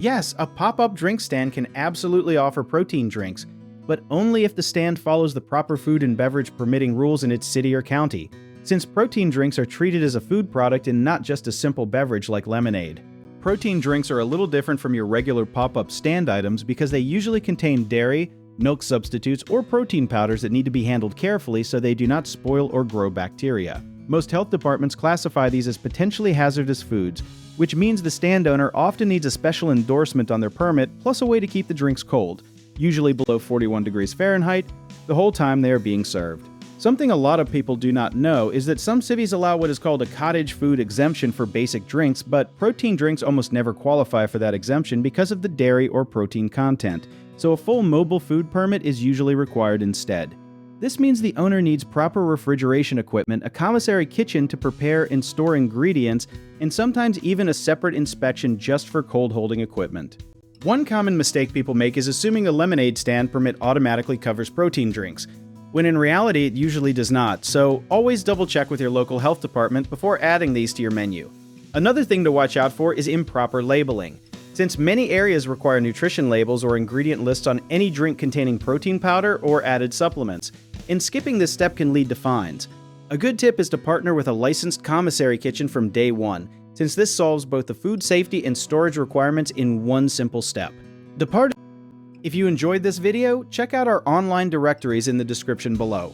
Yes, a pop-up drink stand can absolutely offer protein drinks, but only if the stand follows the proper food and beverage permitting rules in its city or county, since protein drinks are treated as a food product and not just a simple beverage like lemonade. Protein drinks are a little different from your regular pop-up stand items because they usually contain dairy, milk substitutes, or protein powders that need to be handled carefully so they do not spoil or grow bacteria. Most health departments classify these as potentially hazardous foods, which means the stand owner often needs a special endorsement on their permit plus a way to keep the drinks cold, usually below 41 degrees Fahrenheit, the whole time they are being served. Something a lot of people do not know is that some cities allow what is called a cottage food exemption for basic drinks, but protein drinks almost never qualify for that exemption because of the dairy or protein content, so a full mobile food permit is usually required instead. This means the owner needs proper refrigeration equipment, a commissary kitchen to prepare and store ingredients, and sometimes even a separate inspection just for cold holding equipment. One common mistake people make is assuming a lemonade stand permit automatically covers protein drinks, when in reality it usually does not, so always double check with your local health department before adding these to your menu. Another thing to watch out for is improper labeling. Since many areas require nutrition labels or ingredient lists on any drink containing protein powder or added supplements, and skipping this step can lead to fines. A good tip is to partner with a licensed commissary kitchen from day one, since this solves both the food safety and storage requirements in one simple step. If you enjoyed this video, check out our online directories in the description below.